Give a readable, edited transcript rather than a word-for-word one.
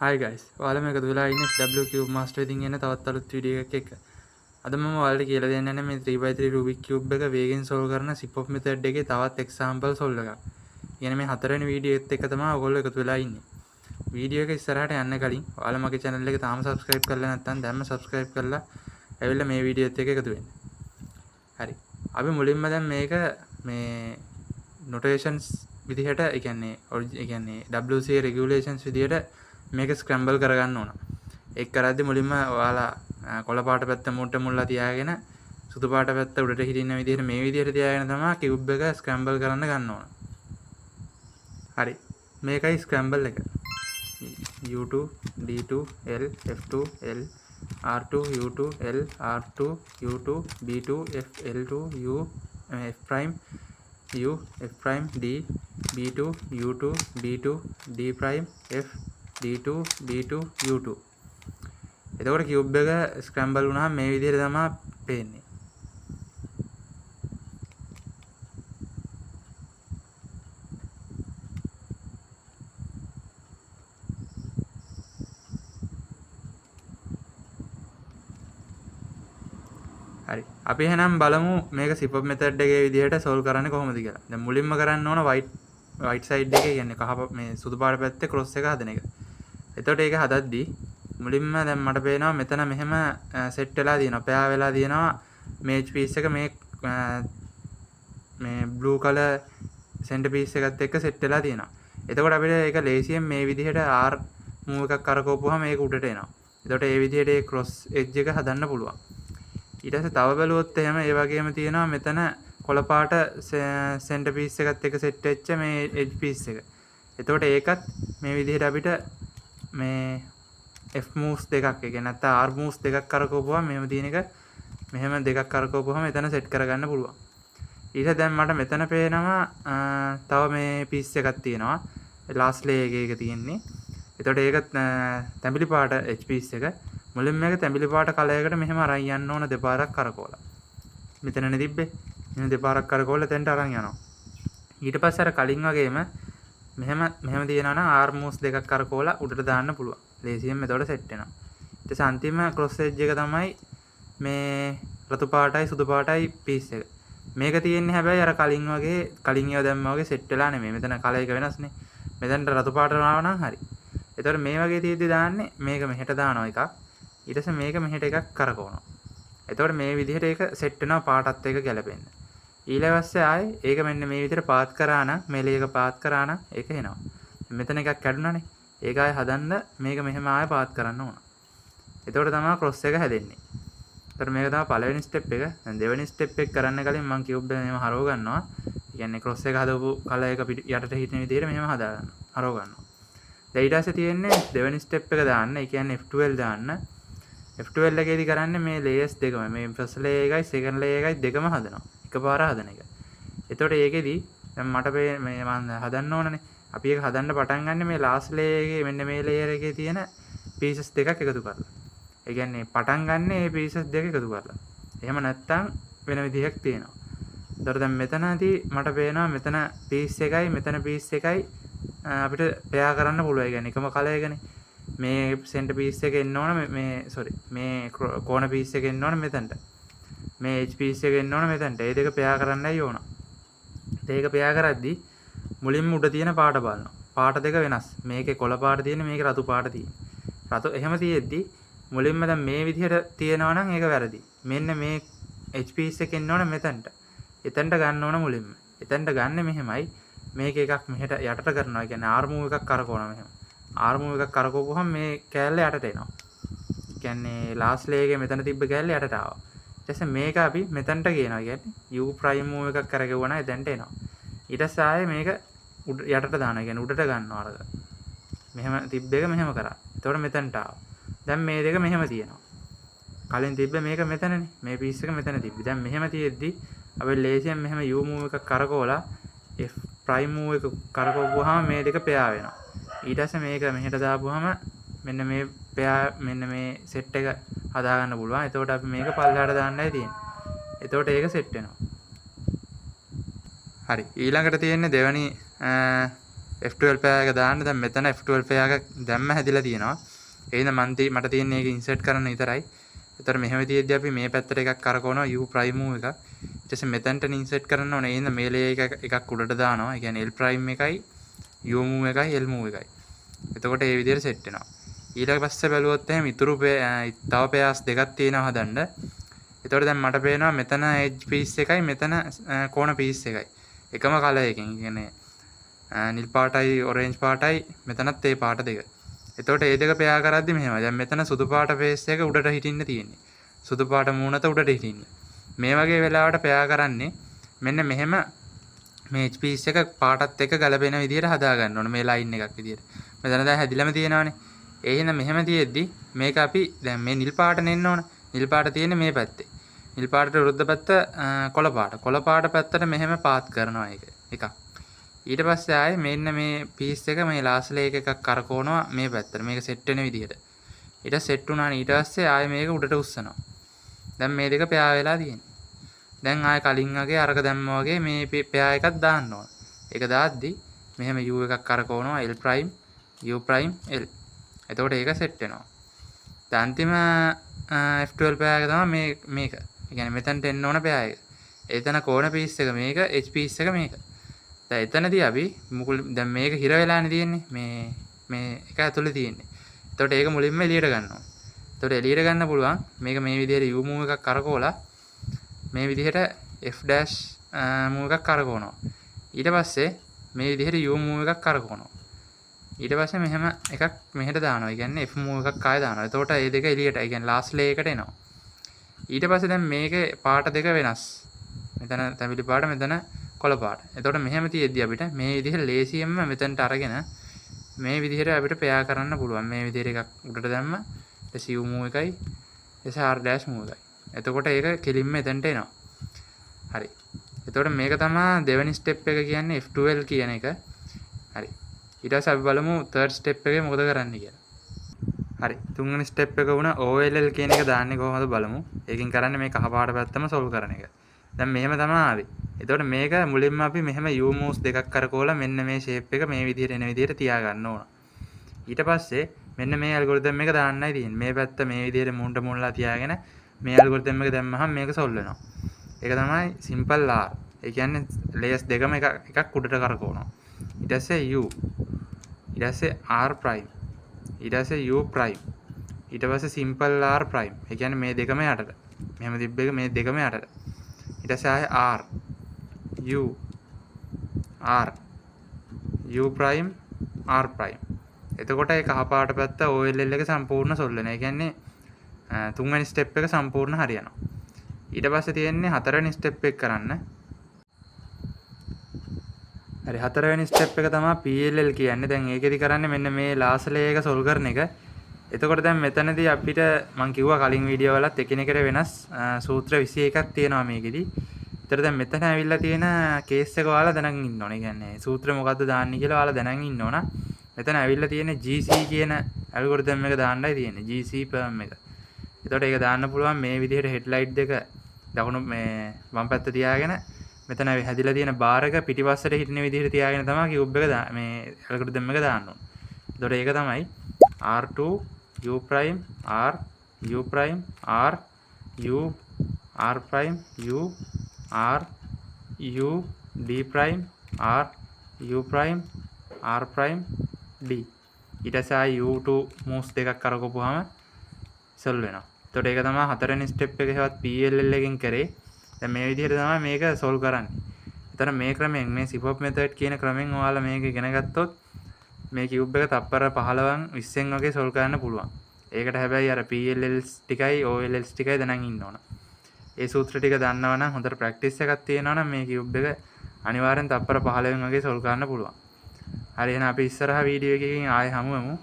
Hi guys, ඔයාලා මේක දුවලා ඉන්නේ SW Master ඉතින් එන තවත් අලුත් වීඩියෝ එකක් එක්ක. අද මම ඔයාලට කියලා දෙන්න යන්නේ මේ 3x3 Rubik Cube එක වේගෙන් solve කරන SIPOP method එකේ තවත් example solve එකක්. කියන්නේ මේ හතරවෙනි වීඩියෝ එකත් එක්ක තමයි ඔයගොල්ලෝ එකතු වෙලා ඉන්නේ. වීඩියෝ එක ඉස්සරහට යන්න කලින් ඔයාලා මගේ channel එක තාම subscribe කරලා නැත්නම් දැන්ම subscribe කරලා ඇවිල්ලා මේ වීඩියෝ එකත් එක්ක එකතු වෙන්න. හරි. අපි මුලින්ම දැන් මේක මේ notations විදිහට ඒ කියන්නේ WC regulations විදිහට මේක ස්ක්‍රැම්බල් කරගන්න ඕන. ඒක කරද්දි මුලින්ම ඔයාලා කොළ පාට පැත්ත මුට්ට මුල්ලා තියාගෙන සුදු පාට පැත්ත උඩට හිටින්න විදිහට මේ විදිහට තියාගෙන තමයි කියුබ් එක ස්ක්‍රැම්බල් කරන්න ගන්න ඕන. හරි. මේකයි ස්ක්‍රැම්බල් එක. U2 D2 L F2 L R2 U2 L R2 U2 B2 F L2 U F prime U F prime D B2 U2 B2 D prime F D2 D2 U2. එතකොට කියුබ් එක ස්ක්‍රැම්බල් වුණාම මේ විදිහට තමයි පේන්නේ. හරි. අපි එහෙනම් බලමු මේක SIPOP method එකේ විදිහට solve කරන්නේ කොහොමද කියලා. දැන් මුලින්ම කරන්න ඕන right side එකේ කියන්නේ කහ මේ සුදු පාට පැත්තේ cross එක හදන එක. එතකොට ඒක හදද්දී මුලින්ම දැන් මට පේනවා මෙතන මෙහෙම සෙට් වෙලා තියෙනවා. පෙයා වෙලා තියෙනවා මේ edge piece එක මේ blue color center piece එකත් එක්ක සෙට් වෙලා තියෙනවා. එතකොට අපිට ඒක ලේසියෙන් මේ විදිහට R move එකක් කරකවපුවාම මේක උඩට එනවා. එතකොට මේ විදිහට ඒ cross edge එක හදන්න පුළුවන්. ඊට පස්සේ තව බැලුවොත් එහෙම ඒ වගේම තියෙනවා මෙතන කොළ පාට center piece එකත් එක්ක සෙට් වෙච්ච මේ edge piece එක. එතකොට ඒකත් මේ විදිහට අපිට මේ F moves දෙකක් ඒ කියන්නේ නැත්නම් R moves දෙකක් කරකවපුවාම මෙහෙම තියෙන එක මෙහෙම දෙකක් කරකවපුවාම එතන සෙට් කරගන්න පුළුවන්. ඊට දැන් මට මෙතන පේනවා තව මේ piece එකක් තියෙනවා. last layer එකේ තියෙන්නේ. එතකොට ඒක තැඹිලි පාට H piece එක මුලින්ම මේක තැඹිලි පාට කලයකට මෙහෙම අරන් යන්න ඕන දෙපාරක් කරකවලා. මෙතනනේ තිබ්බේ. මෙහෙම දෙපාරක් කරකවලා තැන්ට අරන් යනවා. ඊට පස්සේ අර කලින් වගේම මෙහෙම තියනවා නම් R moves දෙකක් කරකවලා උඩට දාන්න පුළුවන්. ලේසියෙන් මෙතකොට සෙට් වෙනවා. ඊට පස්සේ අන්තිම cross edge එක තමයි මේ රතු පාටයි සුදු පාටයි piece එක. මේක තියෙන්නේ හැබැයි අර කලින් ඒවා දැම්මා වගේ සෙට් වෙලා නෙමෙයි. මෙතන කලර් එක වෙනස්නේ. මෙතනට රතු පාට නාව නම් හරි. ඒතකොට මේ වගේ තියෙද්දි දාන්නේ මේක මෙහෙට දානවා එකක්. ඊට පස්සේ මේක මෙහෙට එකක් කරකවනවා. එතකොට මේ විදිහට ඒක සෙට් වෙනවා පාටත් එක්ක ගැලපෙන්න. ඊළඟට ආයේ ඒක මෙන්න මේ විදිහට පාත් කරා නම් මේලේ එක පාත් කරා නම් ඒක එනවා. මෙතන එකක් කැඩුනානේ. ඒක ආයේ හදන්න මේක මෙහෙම ආයේ පාත් කරන්න ඕන. එතකොට තමයි ක්‍රොස් එක හැදෙන්නේ. එතකොට මේක තමයි පළවෙනි ස්ටෙප් එක. දැන් දෙවෙනි ස්ටෙප් එක කරන්න කලින් මම කියුබ් එක මෙහෙම හරව ගන්නවා. ඒ කියන්නේ ක්‍රොස් එක හදවපු කලර් එක යටට හිටින විදිහට මෙහෙම හදා ගන්නවා. හරව ගන්නවා. දැන් ඊට පස්සේ තියෙන්නේ දෙවෙනි ස්ටෙප් එක දාන්න. ඒ කියන්නේ F12 දාන්න. F12 එකේදී කරන්නේ මේ layers දෙකම. මේ first layer එකයි second layer එකයි දෙකම හදනවා. එකපාර හදන එක. එතකොට ඒකෙදී දැන් මට මේ මම හදන්න ඕනනේ. අපි ඒක හදන්න පටන් ගන්න මේ last layer එකේ මෙන්න මේ layer එකේ තියෙන pieces දෙකක් එකතු කරලා. ඒ කියන්නේ පටන් ගන්න මේ pieces දෙක එකතු කරලා. එහෙම නැත්නම් වෙන විදිහක් තියෙනවා. ඒතර දැන් මෙතනදී මට පේනවා මෙතන piece එකයි මෙතන piece එකයි අපිට pair කරන්න පුළුවන්. ඒ කියන්නේ එකම කලර් එකනේ. මේ center piece එක එන්න ඕන මේ corner piece එක එන්න ඕන මෙතනට. මේ edge piece එක එන්න ඕන මෙතනට. මේ දෙක pair කරන්නයි ඕන. ඒක pair කරද්දී මුලින්ම උඩ තියෙන පාට බලනවා. පාට දෙක වෙනස්. මේකේ කොළ පාට තියෙන්නේ මේකේ රතු පාට තියෙන්නේ. රතු එහෙම තියෙද්දි මුලින්ම දැන් මේ විදිහට තියෙනවා නම් ඒක වැරදි. මෙන්න මේ edge piece එක එන්න ඕන මෙතනට. එතනට ගන්න ඕන මුලින්ම. එතනට ගන්න මෙහෙමයි. මේක එකක් මෙහෙට යටට කරනවා. ඒ කියන්නේ R move එකක් කරකවනවා මෙහෙම. R move එකක් කරකවපුවහම මේ කෑල්ල යටට එනවා. ඒ කියන්නේ last layer එකේ මෙතන තිබ්බ කෑල්ල යටට ආවා. ඊට පස්සේ මේක අපි මෙතනට ගේනවා. ඒ කියන්නේ U prime move එකක් කරගෙවුවා නම් එතනට එනවා. ඊට පස්සේ ආයේ මේක යටට දානවා. ඒ කියන්නේ උඩට ගන්නවා අරක. මෙහෙම තිබ්බ එක මෙහෙම කරා. එතකොට මෙතනට ආවා. දැන් මේ දෙක මෙහෙම තියෙනවා. කලින් තිබ්බ මේක මෙතනනේ. මේ piece එක මෙතන තිබ්බි. දැන් මෙහෙම තියෙද්දි අපි ලේසියෙන් මෙහෙම U move එකක් කරකවලා F prime move එක කරකවපුවාම මේ දෙක pair වෙනවා. ඊට පස්සේ මේක මෙහෙට දාපුවාම මෙන්න මේ මෙන්න මේ සෙට් එක හදා ගන්න පුළුවන්. එතකොට අපි මේක පල්ලෙහාට දාන්නයි තියෙන්නේ. එතකොට ඒක සෙට් වෙනවා. හරි. ඊළඟට තියෙන්නේ දෙවෙනි F12 පෑ එක දාන්න. දැන් මෙතන F12 පෑ එක දැම්ම හැදිලා තියෙනවා. එහෙනම් මට තියෙන්නේ ඒක ඉන්සර්ට් කරන්න විතරයි. ඒතර මෙහෙම තියෙද්දි අපි මේ පැත්තට එකක් කරකවනවා U prime move එකක්. ඊට පස්සේ මෙතනට ඉන්සර්ට් කරන්න ඕනේ. එහෙනම් මේ layer එකක් උඩට දානවා. ඒ කියන්නේ L prime එකයි U move එකයි L move එකයි. එතකොට මේ විදිහට සෙට් වෙනවා. ඊට පස්සේ බැලුවොත් එහෙනම් ඉතුරු තව පෙයාස් දෙකක් තියෙනවා හදන්න. එතකොට දැන් මට පේනවා මෙතන edge piece එකයි මෙතන corner piece එකයි. එකම කලර් එකකින්. කියන්නේ නිල් පාටයි ඔරෙන්ජ් පාටයි මෙතනත් ඒ පාට දෙක. එතකොට මේ දෙක පෙයා කරද්දි මෙහෙමයි. දැන් මෙතන සුදු පාට ෆේස් එක උඩට හිටින්න තියෙන්නේ. සුදු පාට මූණත උඩට හිටින්නේ. මේ වගේ වෙලාවට පෙයා කරන්නේ මෙන්න මෙහෙම මේ edge piece එක පාටත් එක්ක ගලපෙන විදිහට හදා ගන්න ඕනේ. මේ line එකක් විදිහට. මෙතන දැන් හැදිලාම තියෙනවානේ. ඒ හින්දා මෙහෙම තියෙද්දි මේක අපි දැන් මේ නිල් පාට නෙන්න ඕන. නිල් පාට තියෙන්නේ මේ පැත්තේ. නිල් පාටට විරුද්ධ පැත්ත කොළ පාට. කොළ පාට පැත්තට මෙහෙම පාත් කරනවා එකක්. ඊට පස්සේ ආයේ මෙන්න මේ පීස් එක මේ ලාස්ට් ලේයර් එකක් කරකවනවා මේ පැත්තට. මේක සෙට් වෙන විදිහට. ඊට සෙට් වුණානේ ඊට පස්සේ ආයේ මේක උඩට උස්සනවා. දැන් මේ දෙක පෙයා වෙලා තියෙන්නේ. දැන් ආයේ කලින් වගේ අරක දැම්මා වගේ මේ පෙයා එකක් දාන්න ඕන. ඒක දාද්දි මෙහෙම U එකක් කරකවනවා L prime U prime L. එතකොට ඒක සෙට් වෙනවා. දැන් අන්තිම F12 පෙයා එක තමයි මේක. ඒ කියන්නේ මෙතනට එන්න ඕන පෙයා එක. එතන කෝණ පීස් එක මේක H පීස් එක මේක. දැන් එතනදී අපි දැන් මේක හිර වෙලානේ තියෙන්නේ. මේ එක ඇතුලේ තියෙන්නේ. එතකොට ඒක මුලින්ම එළියට ගන්නවා. එතකොට එළියට ගන්න පුළුවන් මේක මේ විදිහට U move එකක් කරකවලා මේ විදිහට F dash move එකක් කරකවනවා. ඊට පස්සේ මේ විදිහට U move එකක් කරකවනවා. ඊට පස්සේ මෙහෙම එකක් මෙහෙට දානවා. ඒ කියන්නේ F move එකක් ආයෙ දානවා. එතකොට මේ දෙක එළියට, ඒ කියන්නේ last layer එකට එනවා. ඊට පස්සේ දැන් මේකේ පාට දෙක වෙනස්. මෙතන තැඹිලි පාට, මෙතන කොළ පාට. එතකොට මෙහෙම තියෙද්දි අපිට මේ විදිහට ලේසියෙන්ම මෙතනට අරගෙන මේ විදිහට අපිට පෙයා කරන්න පුළුවන්. මේ විදිහට එකක් උඩට දැම්ම ඊට U move එකයි ඊට R dash move එකයි. එතකොට ඒක කෙලින්ම එතනට එනවා. හරි. එතකොට මේක තමයි දෙවෙනි ස්ටෙප් එක කියන්නේ F12 කියන එක. හරි. ඊට පස්සේ අපි බලමු third step එකේ මොකද කරන්න කියලා. හරි. තුන්වෙනි step එක වුණා OLL කියන එක දාන්නේ කොහොමද බලමු. ඒකෙන් කරන්නේ මේ කහ පාට පැත්තම solve කරන එක. දැන් මෙහෙම තමයි ආවේ. එතකොට මේක මුලින්ම අපි මෙහෙම U moves දෙකක් කරකවලා මෙන්න මේ shape එක මේ විදිහට එන විදිහට තියා ගන්න ඕන. ඊට පස්සේ මෙන්න මේ algorithm එක දාන්නයි තියෙන්නේ. මේ පැත්ත මේ විදිහට මුණ්ඩ මුණලා තියාගෙන මේ algorithm එක දැම්මහම මේක solve වෙනවා. ඒක තමයි simple R. ඒ කියන්නේ layers දෙකම එකක් උඩට කරකවනවා. ඊට පස්සේ U ඊට පස්සේ R prime ඊට පස්සේ U prime ඊට පස්සේ simple R prime. ඒ කියන්නේ මේ දෙකම යටට. මෙහෙම තිබ්බ එක මේ දෙකම යටට. ඊට පස්සේ ආයේ R U R U prime R prime. එතකොට ඒ කහ පාට පැත්ත OLL එක සම්පූර්ණ solve වෙනවා. ඒ කියන්නේ තුන්වෙනි step එක සම්පූර්ණ හරියනවා. ඊට පස්සේ තියෙන්නේ හතරවෙනි step එක කරන්න. හරි, හතරවෙනි ස්ටෙප් එක තමයි PLL කියන්නේ. දැන් ඒකෙදි කරන්නේ මෙන්න මේ last layer එක solve කරන එක. එතකොට දැන් මෙතනදී අපිට මම කිව්වා කලින් වීඩියෝ වලත් එකිනෙකට වෙනස් සූත්‍ර 21ක් තියෙනවා මේකෙදි. ඒතර දැන් මෙතන ඇවිල්ලා තියෙන කේස් එක ඔයාලා දැනගෙන ඉන්න ඕනේ. කියන්නේ සූත්‍ර මොකද්ද දාන්නේ කියලා ඔයාලා දැනගෙන ඉන්න ඕන. මෙතන ඇවිල්ලා තියෙන GC කියන ඇල්ගොරිතම් එක දාන්නයි තියෙන්නේ. GC perm එක. එතකොට ඒක දාන්න පුළුවන් මේ විදිහට headlight දෙක දකුණු මේ වම් පැත්ත තියාගෙන මෙතන හැදිලා තියෙන බාර් එක පිටිපස්සට හිටින විදිහට තියාගෙන තමයි කියුබ් එක මේ ඇල්ගොරිතම් එක දාන්න ඕන. එතකොට ඒක තමයි R2 U prime R U prime R U R prime U R U D prime R U prime R prime D. ඊට පස්සේ U2 moves දෙකක් කරකවපුවාම solve වෙනවා. එතකොට ඒක තමයි හතරවෙනි ස්ටෙප් එක හැවත් PLL එකෙන් කරේ. දැන් මේ විදිහට තමයි මේක solve කරන්නේ. එතන මේ ක්‍රමයෙන් මේ SIPOP method කියන ක්‍රමෙන් ඔයාලා මේක ඉගෙන ගත්තොත් මේ cube එක තප්පර 15න් 20න් වගේ solve කරන්න පුළුවන්. ඒකට හැබැයි අර PLLs ටිකයි OLLs ටිකයි දැනන් ඉන්න ඕන. ඒ සූත්‍ර ටික දන්නවා නම් හොඳට practice එකක් තියෙනවා නම් මේ cube එක අනිවාර්යෙන් තප්පර 15න් වගේ solve කරන්න පුළුවන්. හරි, එහෙනම් අපි ඉස්සරහ වීඩියෝ එකකින් ආයෙ හමු වෙමු.